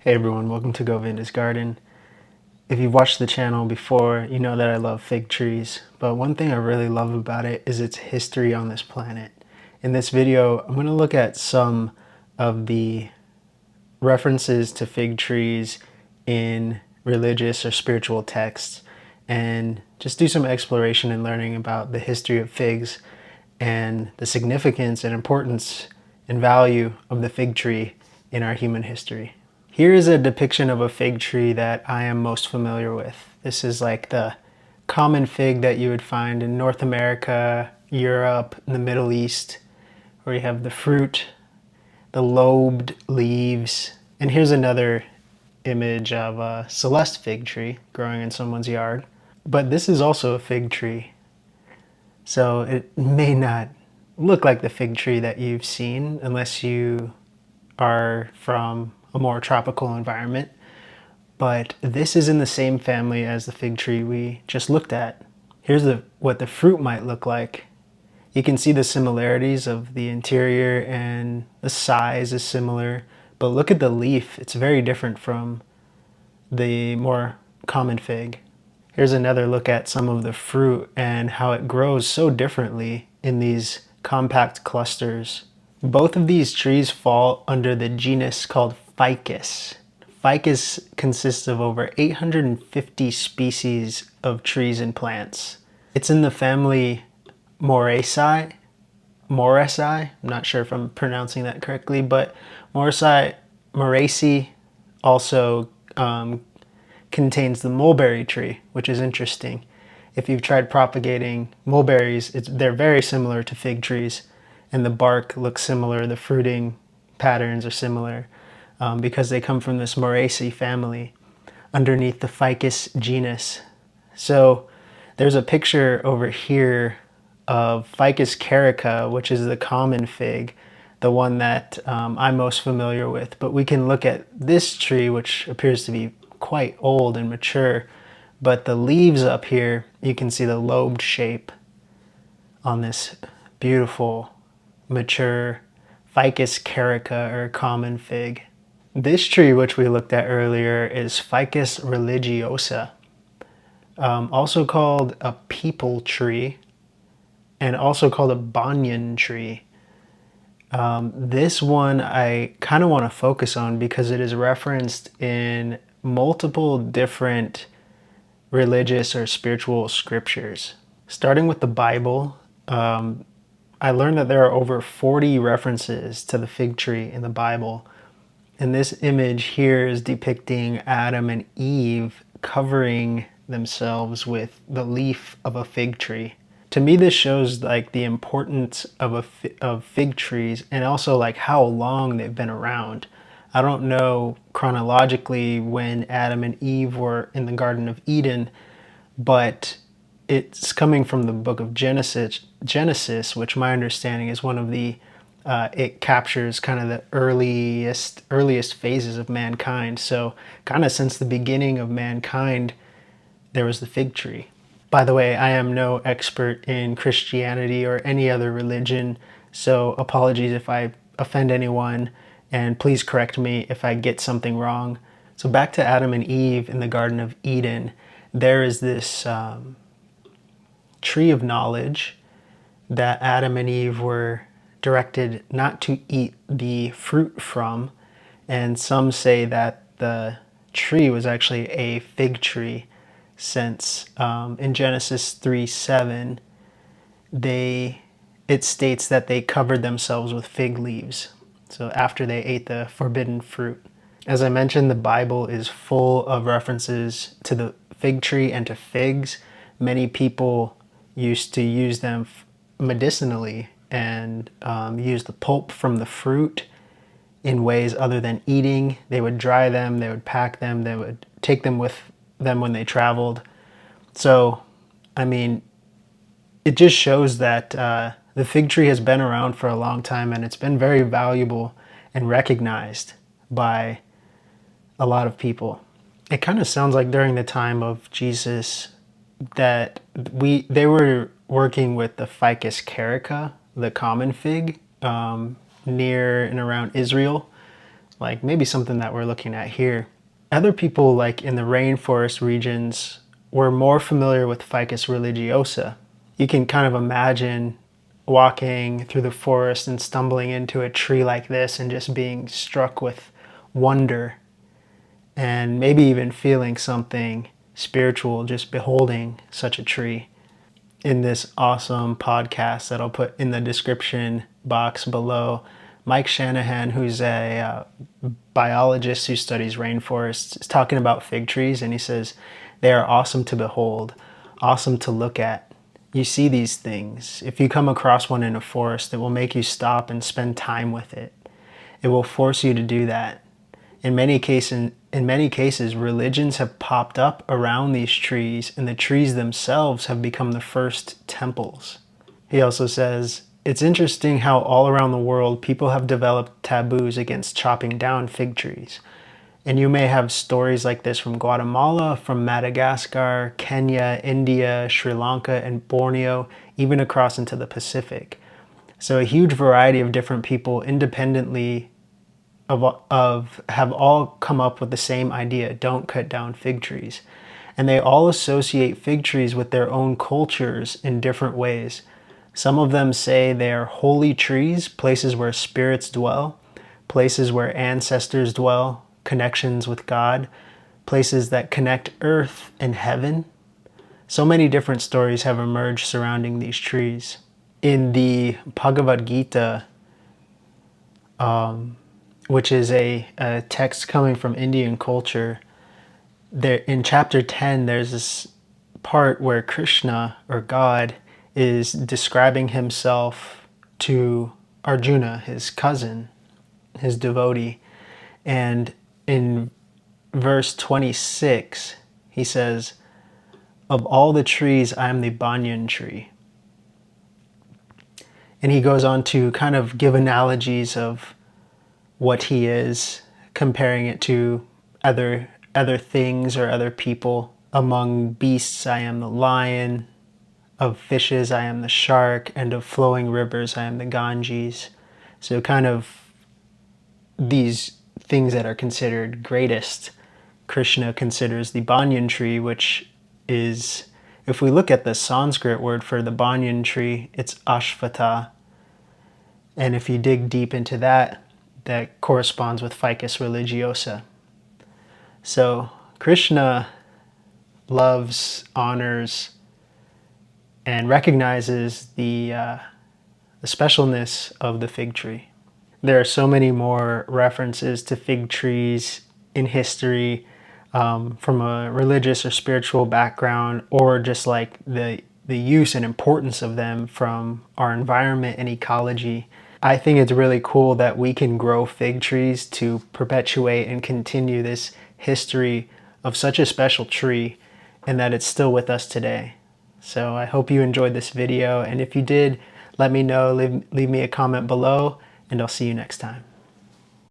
Hey everyone, welcome to Govinda's Garden. If you've watched the channel before, you know that I love fig trees, but one thing I really love about it is its history on this planet. In this video, I'm going to look at some of the references to fig trees in religious or spiritual texts and just do some exploration and learning about the history of figs and the significance and importance and value of the fig tree in our human history. Here is a depiction of a fig tree that I am most familiar with. This is like the common fig that you would find in North America, Europe, and the Middle East, where you have the fruit, the lobed leaves. And here's another image of a Celeste fig tree growing in someone's yard. But this is also a fig tree. So it may not look like the fig tree that you've seen unless you are from a more tropical environment. But this is in the same family as the fig tree we just looked at. Here's what the fruit might look like. You can see the similarities of the interior and the size is similar, but look at the leaf. It's very different from the more common fig. Here's another look at some of the fruit and how it grows so differently in these compact clusters. Both of these trees fall under the genus called Ficus. Ficus consists of over 850 species of trees and plants. It's in the family Moraceae. I'm not sure if I'm pronouncing that correctly, but Moraceae also contains the mulberry tree, which is interesting. If you've tried propagating mulberries, they're very similar to fig trees, and the bark looks similar, the fruiting patterns are similar, because they come from this Moraceae family underneath the Ficus genus. So there's a picture over here of Ficus carica, which is the common fig, the one that I'm most familiar with. But we can look at this tree, which appears to be quite old and mature, but the leaves up here, you can see the lobed shape on this beautiful, mature Ficus carica or common fig. This tree, which we looked at earlier, is Ficus religiosa, also called a peepal tree and also called a banyan tree. This one I kind of want to focus on because it is referenced in multiple different religious or spiritual scriptures. Starting with the Bible, I learned that there are over 40 references to the fig tree in the Bible. And this image here is depicting Adam and Eve covering themselves with the leaf of a fig tree. To me, this shows like the importance of fig trees and also like how long they've been around. I don't know chronologically when Adam and Eve were in the Garden of Eden, but it's coming from the book of Genesis, which my understanding is one of the it captures kind of the earliest phases of mankind. So kind of since the beginning of mankind, there was the fig tree. By the way, I am no expert in Christianity or any other religion, so apologies if I offend anyone, and please correct me if I get something wrong. So back to Adam and Eve in the Garden of Eden, there is this tree of knowledge that Adam and Eve were directed not to eat the fruit from, and some say that the tree was actually a fig tree, since in Genesis 3:7 it states that they covered themselves with fig leaves. So after they ate the forbidden fruit. As I mentioned, the Bible is full of references to the fig tree and to figs. Many people used to use them medicinally and use the pulp from the fruit in ways other than eating. They would dry them, they would pack them, they would take them with them when they traveled. So, I mean, it just shows that the fig tree has been around for a long time and it's been very valuable and recognized by a lot of people. It kind of sounds like during the time of Jesus that they were working with the Ficus carica, the common fig, near and around Israel. like maybe something that we're looking at here. Other people, like in the rainforest regions, were more familiar with Ficus religiosa. You can kind of imagine walking through the forest and stumbling into a tree like this and just being struck with wonder and maybe even feeling something spiritual just beholding such a tree. In this awesome podcast that I'll put in the description box below, Mike Shanahan, who's a biologist who studies rainforests, is talking about fig trees, and he says they are awesome to behold, awesome to look at. You see these things. If you come across one in a forest, it will make you stop and spend time with it. It will force you to do that. In many cases, religions have popped up around these trees, and the trees themselves have become the first temples. He also says, it's interesting how all around the world people have developed taboos against chopping down fig trees. And you may have stories like this from Guatemala, from Madagascar, Kenya, India, Sri Lanka, and Borneo, even across into the Pacific. So a huge variety of different people independently have all come up with the same idea: don't cut down fig trees. And they all associate fig trees with their own cultures in different ways. Some of them say they are holy trees, places where spirits dwell, places where ancestors dwell, connections with God, places that connect earth and heaven. So many different stories have emerged surrounding these trees. In the Bhagavad Gita, which is a text coming from Indian culture, there in chapter 10, there's this part where Krishna, or God, is describing himself to Arjuna, his cousin, his devotee. And in verse 26, he says, "Of all the trees, I am the banyan tree." And he goes on to kind of give analogies of what he is, comparing it to other things or other people. Among beasts, I am the lion. Of fishes, I am the shark. And of flowing rivers, I am the Ganges. So kind of these things that are considered greatest, Krishna considers the banyan tree, which is, if we look at the Sanskrit word for the banyan tree, it's ashvata. And if you dig deep into that, that corresponds with Ficus religiosa. So Krishna loves, honors, and recognizes the specialness of the fig tree. There are so many more references to fig trees in history, from a religious or spiritual background, or just like the use and importance of them from our environment and ecology. I think it's really cool that we can grow fig trees to perpetuate and continue this history of such a special tree, and that it's still with us today. So I hope you enjoyed this video, and if you did, let me know, leave me a comment below, and I'll see you next time.